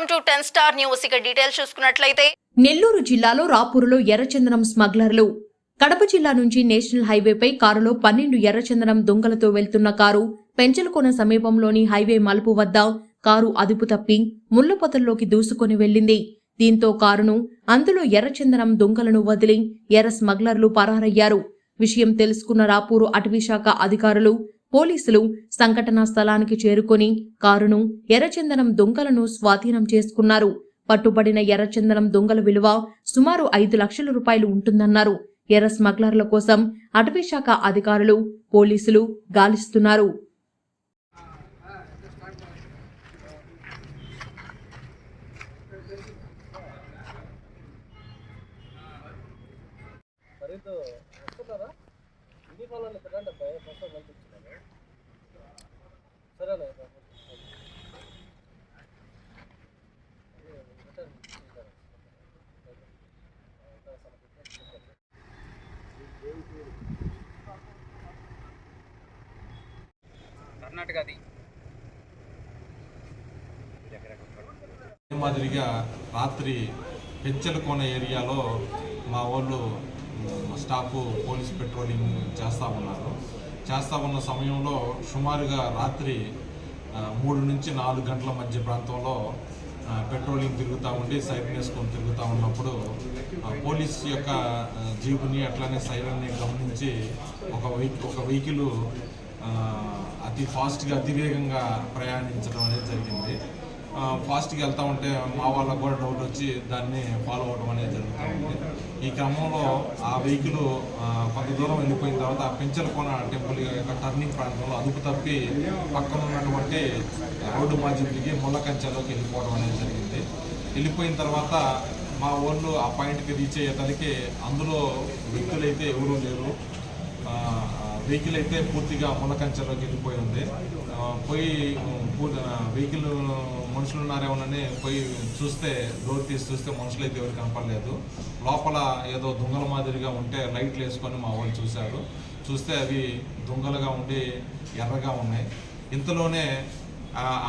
Welcome to 10 star news. ఇక details చూసుకున్నట్లయితే నెల్లూరు జిల్లాలో రాపూరులో ఎర్రచందనం స్మగ్లర్లు. కడప జిల్లా నుంచి నేషనల్ హైవేపై కారులో 12 ఎర్రచందనం దొంగలతో వెళ్తున్న కారు పెంచలకోన సమీపంలోని హైవే మలుపు వద్ద కారు అదుపు తప్పి ముళ్లపొదల్లోకి దూసుకొని వెళ్లింది. దీంతో కారును అందులో ఎర్రచందనం దొంగలను వదిలి ఎర్ర స్మగ్లర్లు పరారయ్యారు. విషయం తెలుసుకున్న రాపూరు అటవీశాఖ అధికారులు, పోలీసులు సంఘటనా స్థలానికి చేరుకొని కారును ఎర్రచందనం దొంగలను స్వాధీనం చేసుకున్నారు. పట్టుబడిన ఎర్రచందనం దొంగల విలువ సుమారు 5 లక్షల రూపాయలు ఉంటుందన్నారు. ఎర్ర స్మగ్లర్ల కోసం అటవీశాఖ అధికారులు, పోలీసులు గాలిస్తున్నారు. మాదిరిగా రాత్రి పెంచలకోన ఏరియాలో మా వాళ్ళు స్టాఫ్ పోలీస్ పెట్రోలింగ్ చేస్తూ ఉన్న సమయంలో సుమారుగా రాత్రి 3 నుంచి 4 గంటల మధ్య ప్రాంతంలో పెట్రోలింగ్ తిరుగుతూ ఉండి సైరన్ వేసుకొని తిరుగుతూ ఉన్నప్పుడు పోలీస్ యొక్క జీపుని అట్లానే సైరన్ని గమనించి ఒక వెహికల్ అతి ఫాస్ట్గా అతివేగంగా ప్రయాణించడం అనేది జరిగింది. ఫాస్ట్గా వెళ్తూ ఉంటే మా వాళ్ళకు కూడా డౌట్ వచ్చి దాన్ని ఫాలో అవడం అనేది జరుగుతుంది. ఈ క్రమంలో ఆ వెహికల్ కొంత దూరం వెళ్ళిపోయిన తర్వాత ఆ పెంచలకోన టెంపుల్ యొక్క టర్నింగ్ ప్రాంతంలో అదుపు తప్పి పక్కన ఉన్నటువంటి రోడ్డు మధ్య దిగి ముళ్ళకంచెలోకి వెళ్ళిపోవడం అనేది జరిగింది. వెళ్ళిపోయిన తర్వాత మా వాళ్ళు ఆ పాయింట్కి రీచ్ అయ్యేసరికి అందులో వ్యక్తులైతే ఎవరూ లేరు. వెహికల్ అయితే పూర్తిగా ముళ్ళకంచెలోకి వెళ్ళిపోయి ఉంది. వెహికల్ మనుషులు ఉన్నారేమోనని పోయి చూస్తే డోర్ తీసి చూస్తే మనుషులు అయితే ఎవరు కనపడలేదు. లోపల ఏదో దొంగల మాదిరిగా ఉంటే లైట్లు వేసుకొని మా వాళ్ళు చూస్తే అవి దొంగలుగా ఉండి ఎర్రగా ఉన్నాయి. ఇంతలోనే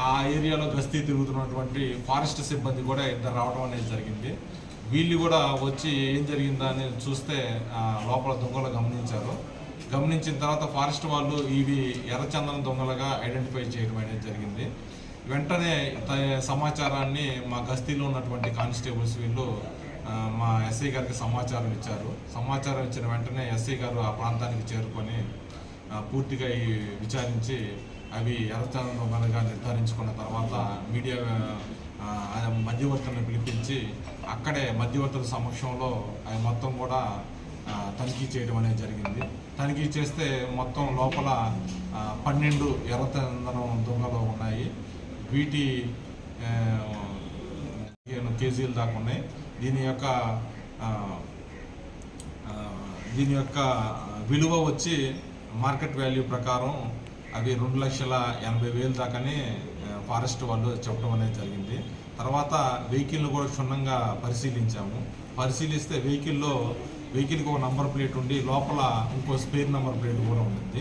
ఆ ఏరియాలో గస్తీ తిరుగుతున్నటువంటి ఫారెస్ట్ సిబ్బంది కూడా ఇద్దరు రావడం అనేది జరిగింది. వీళ్ళు కూడా వచ్చి ఏం జరిగిందా అని చూస్తే లోపల దొంగలు గమనించిన తర్వాత ఫారెస్ట్ వాళ్ళు ఇవి ఎర్రచందనం దొంగలుగా ఐడెంటిఫై చేయడం అనేది జరిగింది. వెంటనే సమాచారాన్ని మా గస్తీలో ఉన్నటువంటి కానిస్టేబుల్స్ వీళ్ళు మా ఎస్ఐ గారికి సమాచారం ఇచ్చారు. సమాచారం ఇచ్చిన వెంటనే ఎస్ఐ గారు ఆ ప్రాంతానికి చేరుకొని పూర్తిగా విచారించి అవి ఎర్రచందనం దొంగలుగా నిర్ధారించుకున్న తర్వాత మీడియా మధ్యవర్తులను పిలిపించి అక్కడే మధ్యవర్తుల సమక్షంలో అవి మొత్తం కూడా తనిఖీ చేయడం అనేది జరిగింది. తనిఖీ చేస్తే మొత్తం లోపల 12 ఎర్రచందనం దొంగలు ఉన్నాయి. వీటి 15 కేజీలు దాకా ఉన్నాయి. దీని యొక్క విలువ వచ్చి మార్కెట్ వాల్యూ ప్రకారం అవి 2,80,000 దాకానే ఫారెస్ట్ వాళ్ళు చెప్పడం అనేది జరిగింది. తర్వాత వెహికల్ను కూడా క్షుణ్ణంగా పరిశీలిస్తే వెహికల్కి ఒక నంబర్ ప్లేట్ ఉండి లోపల ఇంకో స్పేర్ నెంబర్ ప్లేట్ కూడా ఉంటుంది.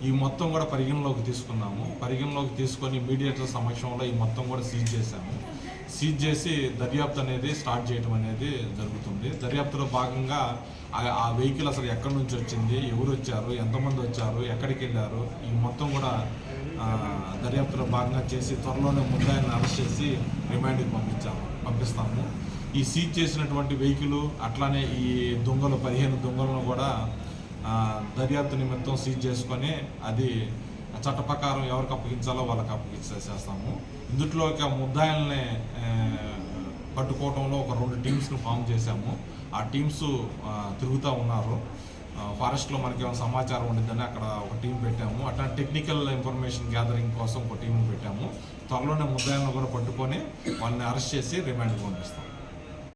ఈ మొత్తం కూడా పరిగణలోకి తీసుకొని మీడియేటర్ సమక్షంలో ఈ మొత్తం కూడా సీజ్ చేసి దర్యాప్తు అనేది స్టార్ట్ చేయడం అనేది జరుగుతుంది. దర్యాప్తులో భాగంగా ఆ వెహికల్ అసలు ఎక్కడి నుంచి వచ్చింది, ఎవరు వచ్చారు, ఎంతమంది వచ్చారు, ఎక్కడికి వెళ్ళారు, ఈ మొత్తం కూడా దర్యాప్తులో భాగంగా చేసి త్వరలోనే ముద్దాయిని అరెస్ట్ చేసి రిమాండ్కి పంపిస్తాము. ఈ సీజ్ చేసినటువంటి వెహికల్ అట్లానే ఈ 15 దొంగలను కూడా దర్యాప్తు నిమిత్తం సీజ్ చేసుకొని అది చట్ట ప్రకారం ఎవరికి అప్పగించాలో వాళ్ళకి అప్పగించేస్తాము. ఇందులో ముద్దాయిల్ని పట్టుకోవడంలో ఒక 2 టీమ్స్ను ఫామ్ చేశాము. ఆ టీమ్స్ తిరుగుతూ ఉన్నారు. ఫారెస్ట్లో మనకి ఏమైనా సమాచారం ఉండిద్దని అక్కడ ఒక టీం పెట్టాము. అట్లా టెక్నికల్ ఇన్ఫర్మేషన్ గ్యాదరింగ్ కోసం ఒక టీంని పెట్టాము. త్వరలోనే ముద్దాయిలను కూడా పట్టుకొని వాళ్ళని అరెస్ట్ చేసి రిమాండ్కి పంపిస్తాం.